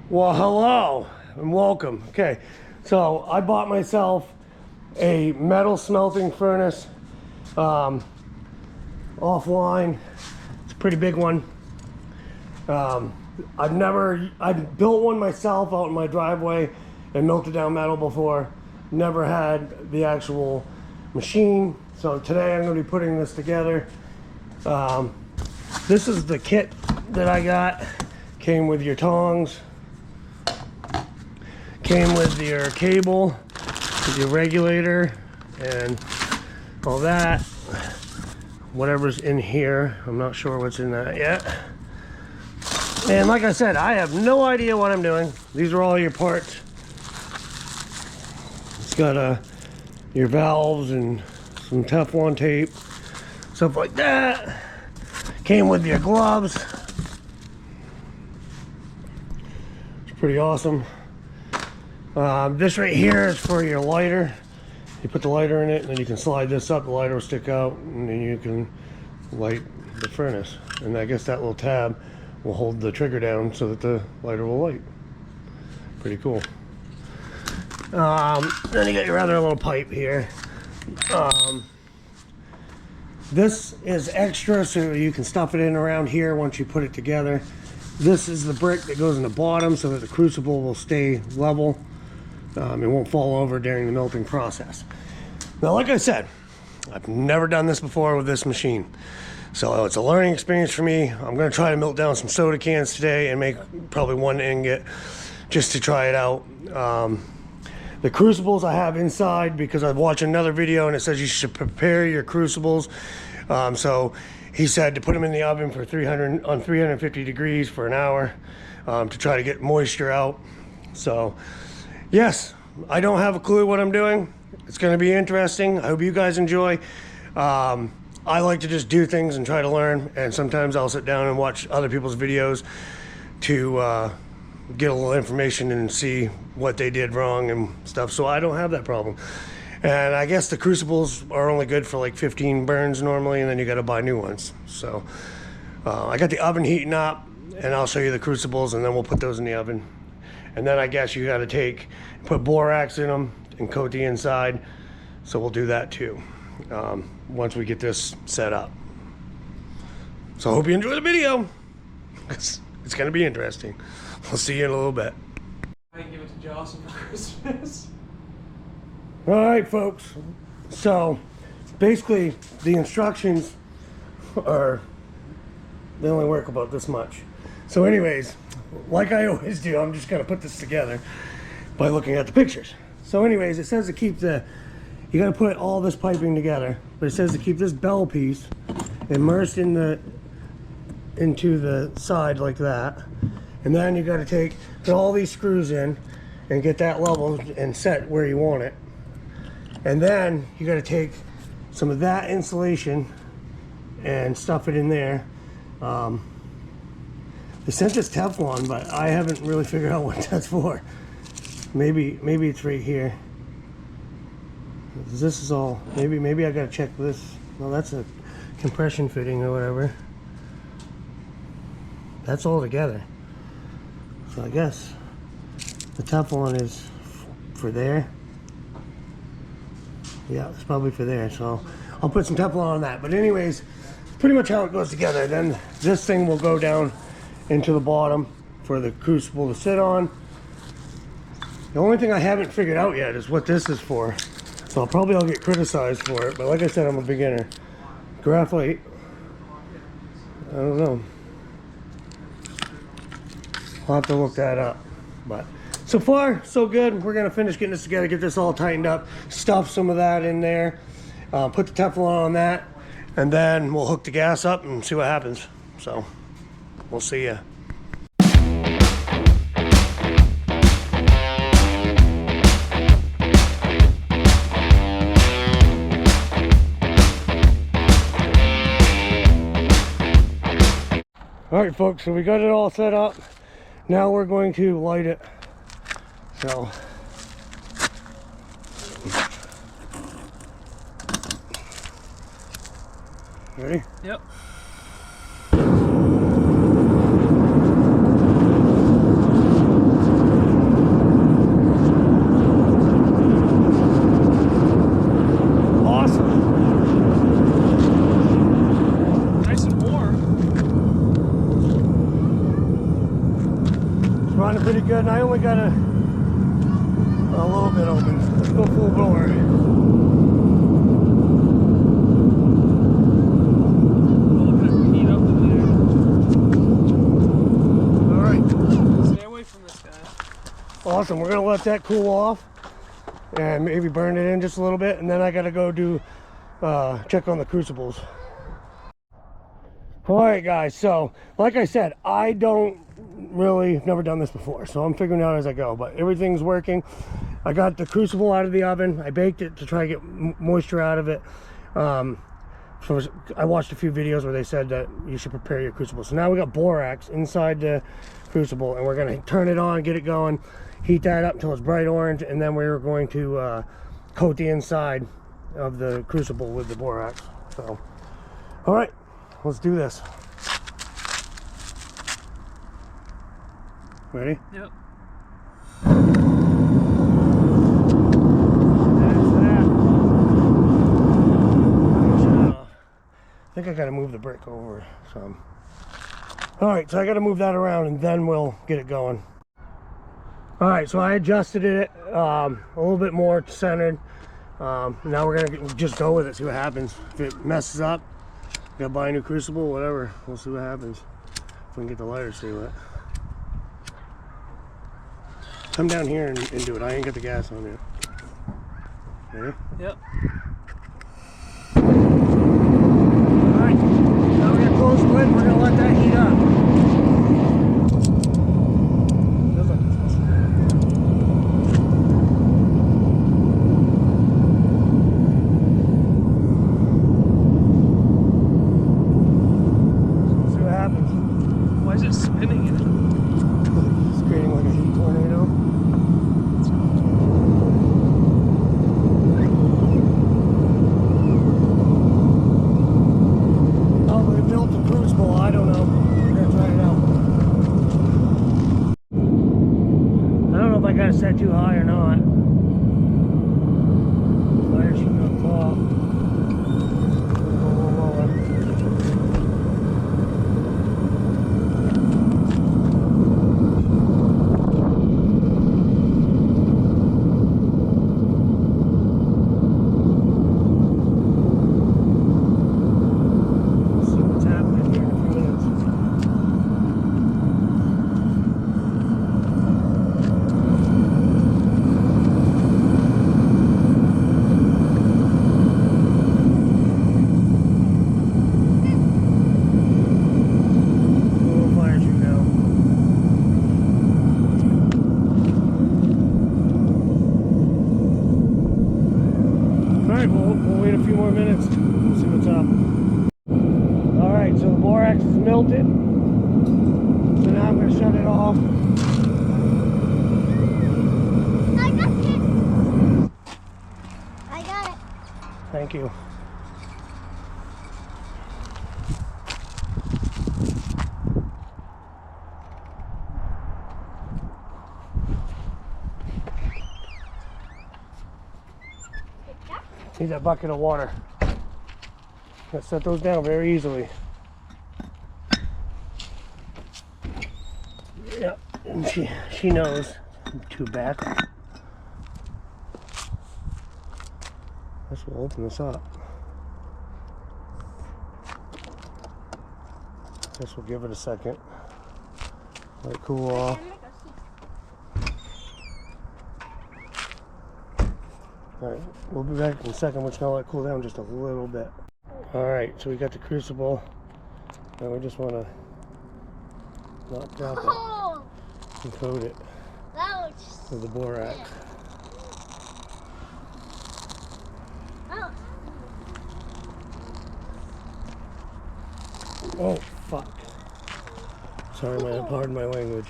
Well, hello and welcome. Okay, so I bought myself a metal smelting furnace offline. It's a pretty big one. I built one myself out in my driveway and melted down metal before. Never had the actual machine. So today I'm going to be putting this together. This is the kit that I got. Came with your tongs. Came with your cable, with your regulator, and all that. Whatever's in here. I'm not sure what's in that yet. And like I said, I have no idea what I'm doing. These are all your parts. It's got your valves and some Teflon tape, stuff like that. Came with your gloves. It's pretty awesome. This right here is for your lighter. You put the lighter in it, and then you can slide this up. The lighter will stick out, and then you can light the furnace. And I guess that little tab will hold the trigger down so that the lighter will light. Pretty cool. Then you got your other little pipe here. This is extra, so you can stuff it in around here once you put it together. This is the brick that goes in the bottom so that the crucible will stay level. It won't fall over during the melting process. Now, like I said, I've never done this before with this machine. So it's a learning experience for me. I'm gonna try to melt down some soda cans today and make probably one ingot just to try it out. The crucibles I have inside because I've watched another video and it says you should prepare your crucibles. So he said to put them in the oven for 350 degrees for an hour to try to get moisture out. So yes, I don't have a clue what I'm doing. It's going to be interesting. I hope you guys enjoy. I like to just do things and try to learn, and sometimes I'll sit down and watch other people's videos to get a little information and see what they did wrong and stuff. So I don't have that problem. And I guess the crucibles are only good for like 15 burns normally, and then you got to buy new ones. So I got the oven heating up, and I'll show you the crucibles, and then we'll put those in the oven. And then I guess you got to put borax in them and coat the inside. So we'll do that too once we get this set up. So I hope you enjoy the video. It's going to be interesting. We'll see you in a little bit. I give it to Jocelyn for Christmas. All right, folks. So basically the instructions they only work about this much. So anyways, like I always do, I'm just gonna put this together by looking at the pictures. So anyways, it says to keep you gotta put all this piping together, but it says to keep this bell piece immersed into the side like that. And then you gotta put all these screws in and get that level and set where you want it. And then you got to take some of that insulation and stuff it in there. They sent this Teflon, but I haven't really figured out what that's for. Maybe it's right here. This is all. Maybe I got to check this. No, that's a compression fitting or whatever. That's all together. So I guess the Teflon is for there. Yeah, it's probably for there, so I'll put some Teflon on that. But anyways, pretty much how it goes together. Then this thing will go down into the bottom for the crucible to sit on. The only thing I haven't figured out yet is what this is for. So I'll get criticized for it, but like I said, I'm a beginner. Graphite, I don't know. I'll have to look that up, but so far, so good. We're gonna finish getting this together, get this all tightened up, stuff some of that in there, put the Teflon on that, and then we'll hook the gas up and see what happens. So, we'll see ya. All right, folks, so we got it all set up. Now we're going to light it. So ready? Yep. It's running pretty good, and I only got a little bit open. Let's go full bore. Awesome, we're gonna let that cool off and maybe burn it in just a little bit, and then I gotta go do check on the crucibles. Alright guys, so like I said, I never done this before, so I'm figuring it out as I go, but everything's working. I got the crucible out of the oven. I baked it to try to get moisture out of it. So I watched a few videos where they said that you should prepare your crucible. So now we got borax inside the crucible, and we're gonna turn it on, get it going, heat that up until it's bright orange, and then we're going to coat the inside of the crucible with the borax. So, all right, let's do this. Ready? Yep. I think I gotta move the brick over some. All right, so I gotta move that around and then we'll get it going. All right, so I adjusted it a little bit more centered. Now we're gonna just go with it, see what happens. If it messes up, gotta buy a new crucible, whatever. We'll see what happens. If we can get the lighter to see what. Come down here and do it. I ain't got the gas on yet. Ready? Yep. Close the lid, we're going to let that heat up. See what happens. Why is it spinning in it? It's creating like a heat tornado. I don't know. We're gonna try it out. I don't know if I got it set too high or not. Fire shooting up top. Go a little lower. We'll wait a few more minutes. We'll see what's up. Alright, so the borax is melted. So now I'm going to shut it off. I got it. I got it. Thank you. Need that bucket of water. Let's set those down very easily. Yep, and she knows. Too bad. Guess we'll open this up. Guess we'll give it a second. Let it cool off. Alright, we'll be back in a second. We're just gonna let it cool down just a little bit. Alright, so we got the crucible. Now we just wanna not drop it and coat it with the borax. Oh, fuck. Sorry, pardon my language.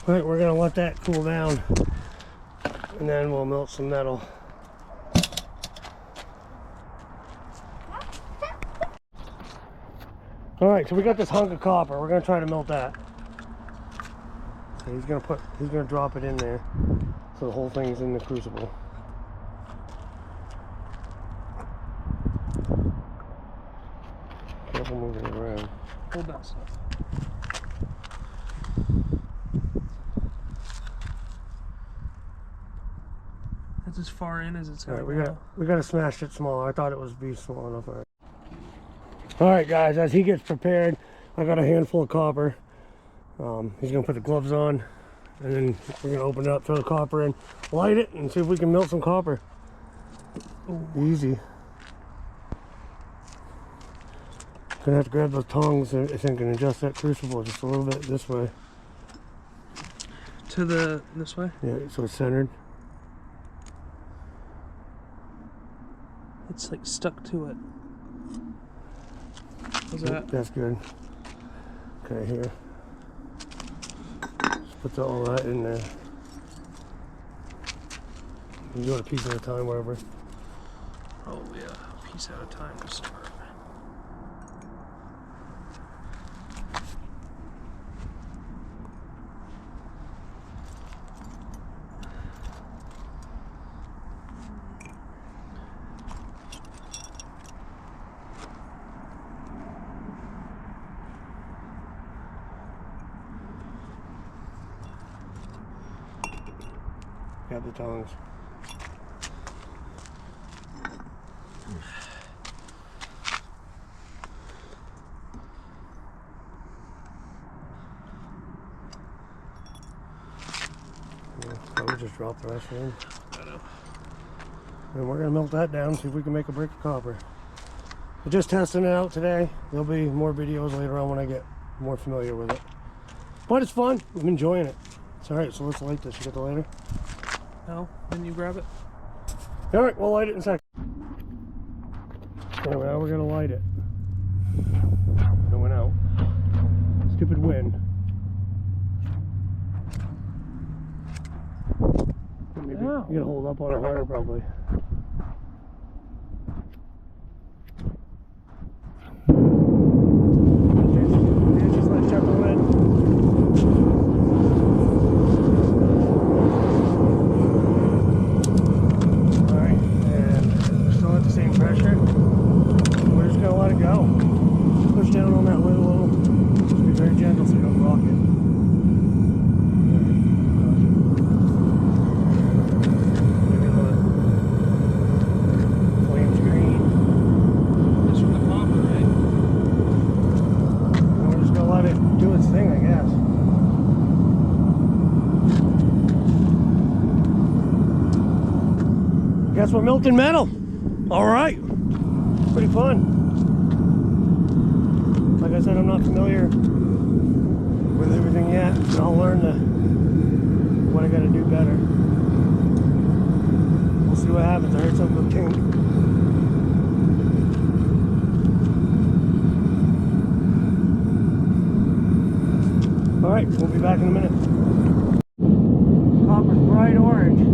All right, we're gonna let that cool down, and then we'll melt some metal. All right, so we got this hunk of copper. We're gonna try to melt that. So he's gonna drop it in there, so the whole thing's in the crucible. Careful moving it around. Hold that stuff. That's as far in as it's All gonna right, go. we gotta smash it smaller. I thought it was be small enough. All right, guys. As he gets prepared, I got a handful of copper. He's gonna put the gloves on, and then we're gonna open it up, throw the copper in, light it, and see if we can melt some copper. Ooh. Easy. Gonna have to grab those tongs, I think, and adjust that crucible just a little bit this way. To the this way? Yeah, so it's centered. It's like stuck to it. How's that? That's good. Okay, here. Just put all that in there. You do it a piece at a time, whatever. Oh yeah, a piece at a time to start. Grab the tongs. Probably just drop the rest in. I know. And we're gonna melt that down, see if we can make a brick of copper. We're just testing it out today. There'll be more videos later on when I get more familiar with it. But it's fun. I'm enjoying it. It's alright, so let's light this. You got the lighter? No? Then you grab it? Alright, we'll light it in a second. So now we're gonna light it. It went out. Stupid wind. Maybe you gotta hold up on it harder probably. Just let check the wind. Alright, and we're still at the same pressure. We're just gonna let it go. Push down on that lid a little. Just be very gentle so you don't rock it. Guess we're melting metal. All right, pretty fun. Like I said, I'm not familiar with everything yet. So I'll learn what I got to do better. We'll see what happens. I heard something go tink. All right, we'll be back in a minute. Copper's bright orange.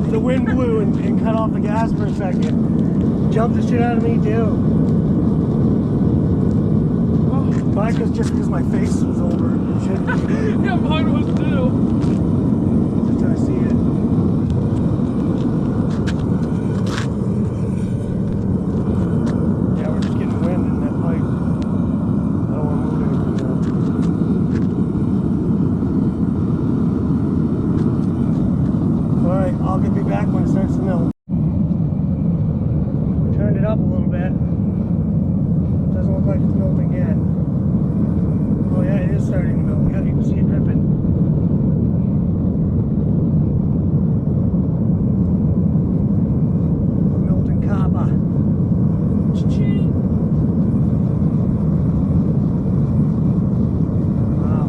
The wind blew and cut off the gas for a second. Jumped the shit out of me too. Mine was just because my face was over. It shouldn't be. Yeah, mine was too. Just trying to see it. Yeah, we're just getting wind in that pipe. I don't want to move anything now. Alright, I'll be back when it starts to melt. Turned it up a little bit. Doesn't look like it's melting yet. Oh yeah, it is starting to melt. Yeah, you can see it dripping. Melting copper. Cha-ching. Wow.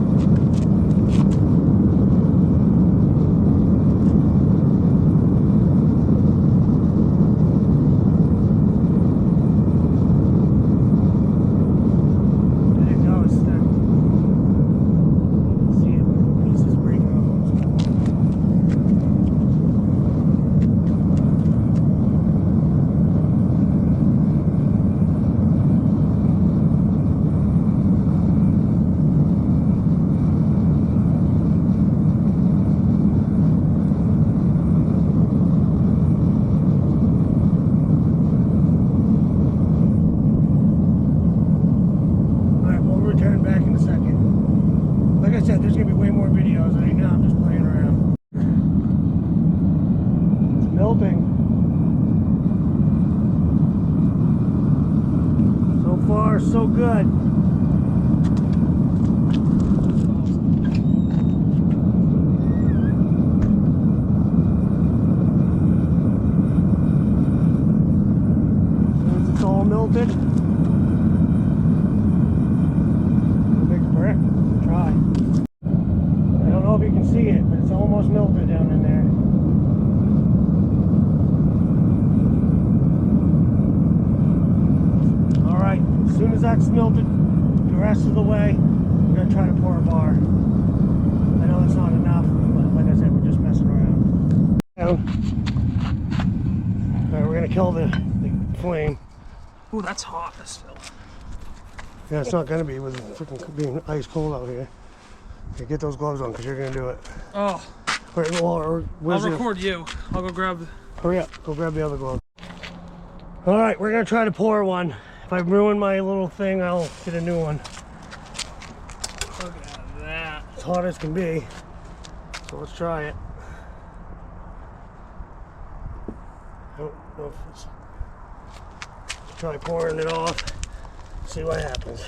melting. So far, so good. It's all melted. Big brick. Try. I don't know if you can see it, but it's almost melted down in there. Alright, as soon as that's melted the rest of the way, we're going to try to pour a bar. I know that's not enough, but like I said, we're just messing around. Alright, we're going to kill the flame. Ooh, that's hot still. Yeah, it's not going to be with freaking being ice cold out here. Okay, get those gloves on because you're going to do it. Oh. Or I'll record you. I'll go grab. Hurry up, go grab the other glove. Alright, we're going to try to pour one. If I ruin my little thing, I'll get a new one. Look at that. It's hot as can be. So let's try it. Oh, no, try pouring it off. See what happens.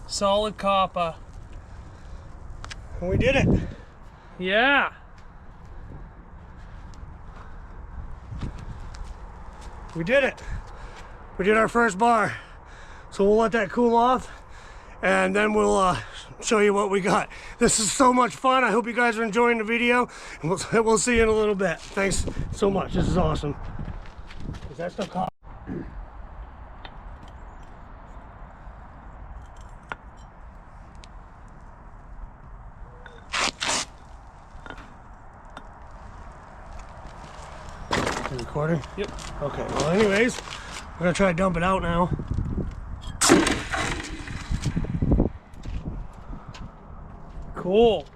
Solid copper. And we did it. Yeah. We did it. We did our first bar. So we'll let that cool off and then we'll show you what we got. This is so much fun. I hope you guys are enjoying the video, and we'll see you in a little bit. Thanks so much. This is awesome. Is that still caught? Recording? Yep. Okay, well anyways, we're gonna try to dump it out now. Cool.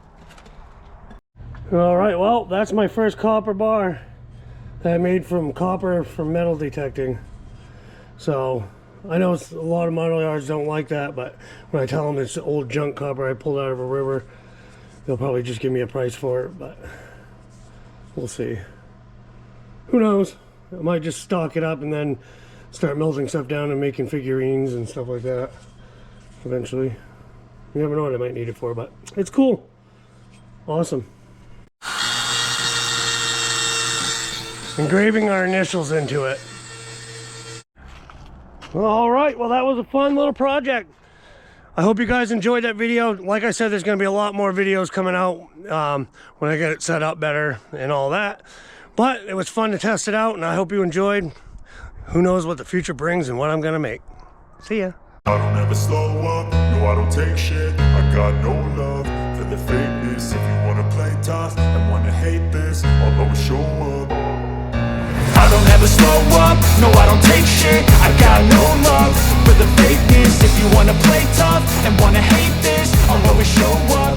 Alright, well that's my first copper bar that I made from copper from metal detecting. So I know a lot of model yards don't like that, but when I tell them it's old junk copper I pulled out of a river, they'll probably just give me a price for it, but we'll see. Who knows? I might just stock it up and then start melting stuff down and making figurines and stuff like that eventually. You never know what I might need it for, but it's cool. Awesome. Engraving our initials into it. All right, well that was a fun little project. I hope you guys enjoyed that video. Like I said, there's going to be a lot more videos coming out when I get it set up better and all that. But it was fun to test it out, and I hope you enjoyed. Who knows what the future brings and what I'm gonna make. See ya. I don't ever slow up, no I don't take shit. I got no love for the fakeness. If you wanna play tough and wanna hate this, I'll always show up. I don't ever slow up, no I don't take shit. I got no love for the fakeness. If you wanna play tough and wanna hate this, I'll always show up.